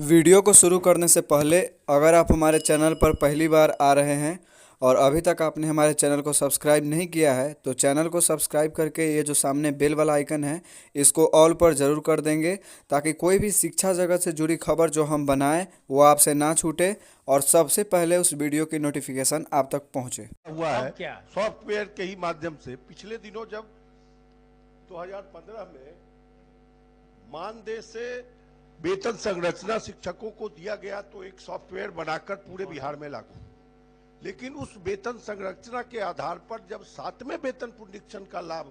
Video को शुरू करने से पहले अगर आप हमारे चैनल पर पहली बार आ रहे हैं और अभी तक आपने हमारे चैनल को सब्सक्राइब नहीं किया है तो चैनल को सब्सक्राइब करके ये जो सामने बेल वाला आइकन है इसको ऑल पर ज़रूर कर देंगे ताकि कोई भी शिक्षा जगत से जुड़ी खबर जो हम बनाएं वो आपसे ना छूटे और सबसे पहले उस वीडियो की नोटिफिकेशन आप तक पहुंचे। हुआ है सॉफ्टवेयर के ही माध्यम से। पिछले दिनों जब 2015 में मानदेय से वेतन संरचना शिक्षकों को दिया गया तो एक सॉफ्टवेयर बनाकर पूरे बिहार में लागू, लेकिन उस वेतन संरचना के आधार पर जब 7वें वेतन पुनरीक्षण का लाभ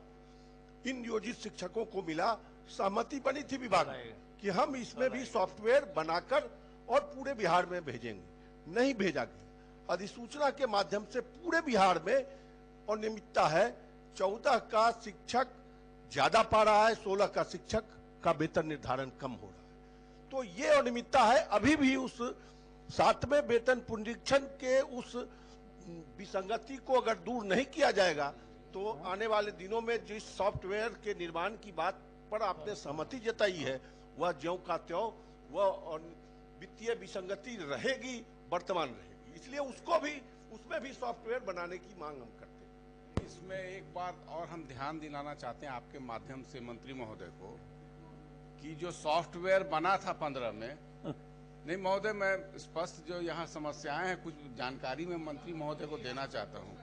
इन नियोजित शिक्षकों को मिला, सहमति बनी थी विभाग में कि हम इसमें भी सॉफ्टवेयर बनाकर और पूरे बिहार में भेजेंगे। नहीं भेजा गया। अधिसूचना के माध्यम से पूरे बिहार में अनियमितता है। 14 का शिक्षक ज्यादा पा रहा है, 16 का शिक्षक का वेतन निर्धारण कम हो रहा है। तो ये अनियमितता है। अभी भी उस 7वें वेतन पुनरीक्षण के उस विसंगति को अगर दूर नहीं किया जाएगा तो आने वाले दिनों में जिस सॉफ्टवेयर के निर्माण की बात पर आपने सहमति जताई है वह ज्यों का त्यों वह वित्तीय विसंगति रहेगी, वर्तमान रहेगी। इसलिए उसमें भी सॉफ्टवेयर बनाने की मांग हम करते हैं। इसमें एक बात और हम ध्यान दिलाना चाहते हैं आपके माध्यम से मंत्री महोदय को कि जो सॉफ्टवेयर बना था 15 में, नहीं महोदय, मैं स्पष्ट जो यहाँ समस्याएं हैं कुछ जानकारी में मंत्री महोदय को देना चाहता हूँ।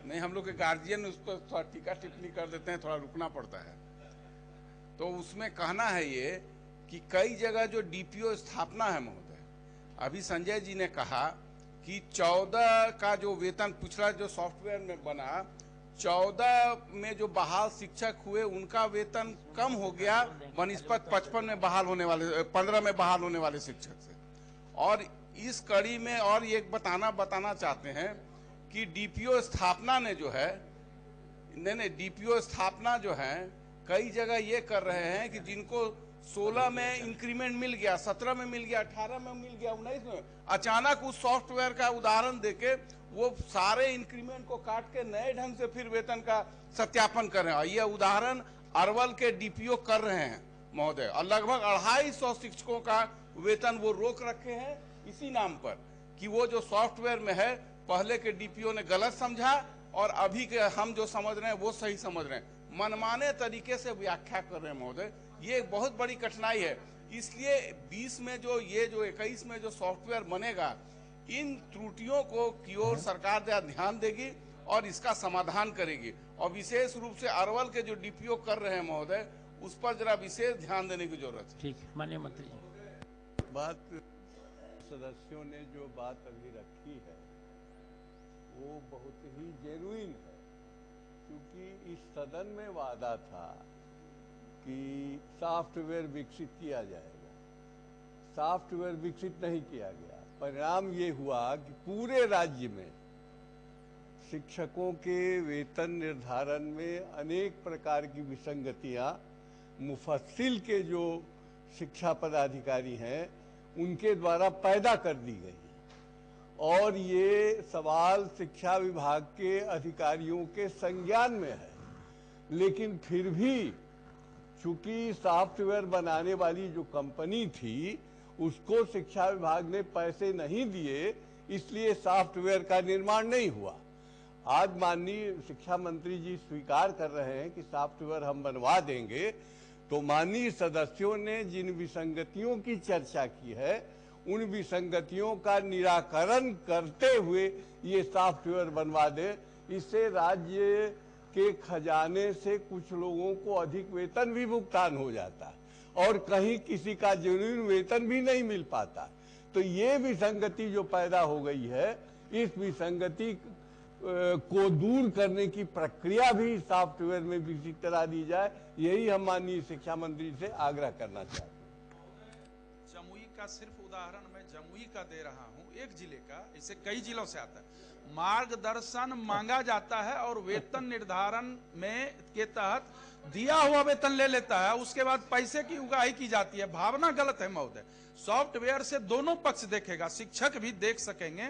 नहीं, हम लोग के गार्जियन उस पर थोड़ा टीका टिप्पणी कर देते हैं, थोड़ा रुकना पड़ता है। तो उसमें कहना है ये कि कई जगह जो डीपीओ स्थापना है महोदय, अभी संजय जी ने कहा कि 14 का जो वेतन पिछला जो सॉफ्टवेयर में बना, 14 में जो बहाल शिक्षक हुए उनका वेतन कम हो गया बनिस्पत 55 में बहाल होने वाले 15 में बहाल होने वाले शिक्षक से। और इस कड़ी में और एक बताना चाहते हैं कि डीपीओ स्थापना ने जो है डीपीओ स्थापना जो है कई जगह ये कर रहे हैं कि जिनको 16 में इंक्रीमेंट मिल गया, 17 में मिल गया, 18 में मिल गया, 19 में, अचानक उस सॉफ्टवेयर का उदाहरण देके वो सारे इंक्रीमेंट को काट के नए ढंग से फिर वेतन का सत्यापन कर रहे हैं। ये उदाहरण अरवल के डीपीओ कर रहे हैं महोदय, और लगभग 250 शिक्षकों का वेतन वो रोक रखे हैं इसी नाम पर कि वो जो सॉफ्टवेयर में है पहले के डीपीओ ने गलत समझा और अभी के हम जो समझ रहे हैं वो सही समझ रहे हैं। मनमाने तरीके से व्याख्या कर रहे हैं महोदय, ये एक बहुत बड़ी कठिनाई है। इसलिए 20 में जो 21 में जो सॉफ्टवेयर बनेगा, इन त्रुटियों को की ओर सरकार ध्यान देगी और इसका समाधान करेगी। और विशेष रूप से अरवल के जो डीपीओ कर रहे हैं महोदय, उस पर जरा विशेष ध्यान देने की जरूरत है। ठीक है माननीय मंत्री जी। बात सदस्यों ने जो बात अभी रखी है वो बहुत ही जेन्युइन है, क्योंकि इस सदन में वादा था कि सॉफ्टवेयर विकसित किया जाएगा। सॉफ्टवेयर विकसित नहीं किया गया। परिणाम ये हुआ कि पूरे राज्य में शिक्षकों के वेतन निर्धारण में अनेक प्रकार की विसंगतियां मुफस्सिल के जो शिक्षा पदाधिकारी हैं उनके द्वारा पैदा कर दी गई। और ये सवाल शिक्षा विभाग के अधिकारियों के संज्ञान में है, लेकिन फिर भी चूंकि सॉफ्टवेयर बनाने वाली जो कंपनी थी उसको शिक्षा विभाग ने पैसे नहीं दिए, इसलिए सॉफ्टवेयर का निर्माण नहीं हुआ। आज माननीय शिक्षा मंत्री जी स्वीकार कर रहे हैं कि सॉफ्टवेयर हम बनवा देंगे, तो माननीय सदस्यों ने जिन विसंगतियों की चर्चा की है उन विसंगतियों का निराकरण करते हुए ये सॉफ्टवेयर बनवा दे। इससे राज्य के खजाने से कुछ लोगों को अधिक वेतन भी भुगतान हो जाता है और कहीं किसी का जेन्युइन वेतन भी नहीं मिल पाता। तो ये विसंगति जो पैदा हो गई है, इस विसंगति को दूर करने की प्रक्रिया भी सॉफ्टवेयर में विकसित करा दी जाए, यही हम माननीय शिक्षा मंत्री से आग्रह करना चाहते हैं। जमुई का सिर्फ उदाहरण मैं जमुई का दे रहा हूं, एक जिले का, ऐसे कई जिलों से आता है। मार्गदर्शन मांगा जाता है और वेतन निर्धारण में के तहत दिया हुआ वेतन ले लेता है, उसके बाद पैसे की उगाही की जाती है। भावना गलत है महोदय। सॉफ्टवेयर से दोनों पक्ष देखेगा, शिक्षक भी देख सकेंगे,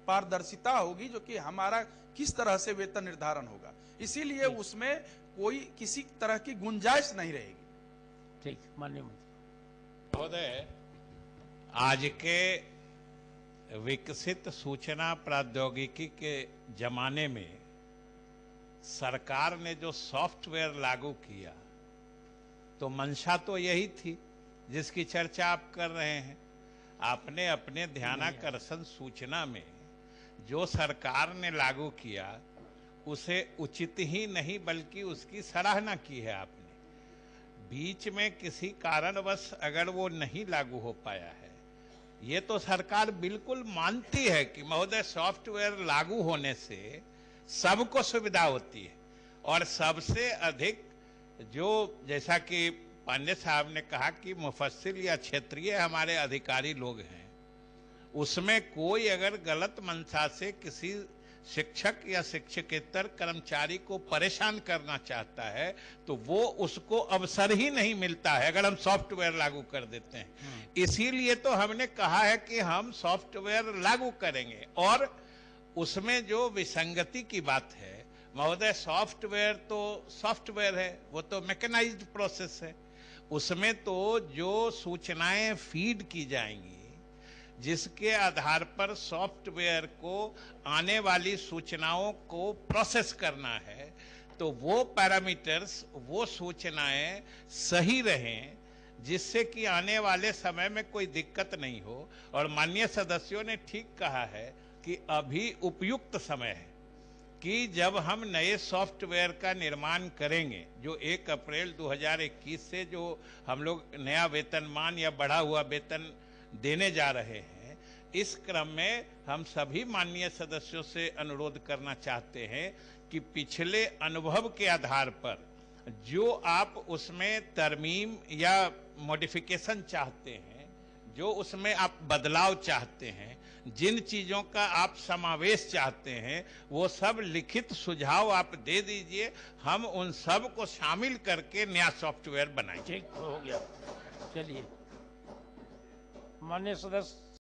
पारदर्शिता होगी जो कि हमारा किस तरह से वेतन निर्धारण होगा। इसीलिए उसमें कोई किसी तरह की गुंजाइश नहीं रहेगी। ठीक, माननीय मंत्री महोदय, आज के विकसित सूचना प्रौद्योगिकी के जमाने में सरकार ने जो सॉफ्टवेयर लागू किया तो मंशा तो यही थी जिसकी चर्चा आप कर रहे हैं। आपने अपने ध्यानाकर्षण सूचना में जो सरकार ने लागू किया उसे उचित ही नहीं बल्कि उसकी सराहना की है आपने। बीच में किसी कारणवश अगर वो नहीं लागू हो पाया है, ये तो सरकार बिल्कुल मानती है कि महोदय सॉफ्टवेयर लागू होने से सबको सुविधा होती है और सबसे अधिक जो, जैसा कि पांडे साहब ने कहा कि मुफस्सिल या क्षेत्रीय हमारे अधिकारी लोग हैं, उसमें कोई अगर गलत मंशा से किसी शिक्षक या शिक्षकेतर कर्मचारी को परेशान करना चाहता है तो वो उसको अवसर ही नहीं मिलता है अगर हम सॉफ्टवेयर लागू कर देते हैं। इसीलिए तो हमने कहा है कि हम सॉफ्टवेयर लागू करेंगे। और उसमें जो विसंगति की बात है महोदय, सॉफ्टवेयर तो सॉफ्टवेयर है, वो तो मैकेनाइज्ड प्रोसेस है। उसमें तो जो सूचनाएं फीड की जाएंगी, जिसके आधार पर सॉफ्टवेयर को आने वाली सूचनाओं को प्रोसेस करना है, तो वो पैरामीटर्स, वो सूचनाएं सही रहें जिससे कि आने वाले समय में कोई दिक्कत नहीं हो। और माननीय सदस्यों ने ठीक कहा है कि अभी उपयुक्त समय है कि जब हम नए सॉफ्टवेयर का निर्माण करेंगे, जो 1 अप्रैल 2021 से जो हम लोग नया वेतनमान या बढ़ा हुआ वेतन देने जा रहे हैं, इस क्रम में हम सभी माननीय सदस्यों से अनुरोध करना चाहते हैं कि पिछले अनुभव के आधार पर जो आप उसमें तरमीम या मॉडिफिकेशन चाहते हैं, जो उसमें आप बदलाव चाहते हैं, जिन चीजों का आप समावेश चाहते हैं, वो सब लिखित सुझाव आप दे दीजिए। हम उन सब को शामिल करके नया सॉफ्टवेयर बनाएंगे। ठीक हो गया। चलिए, माननीय सदस्य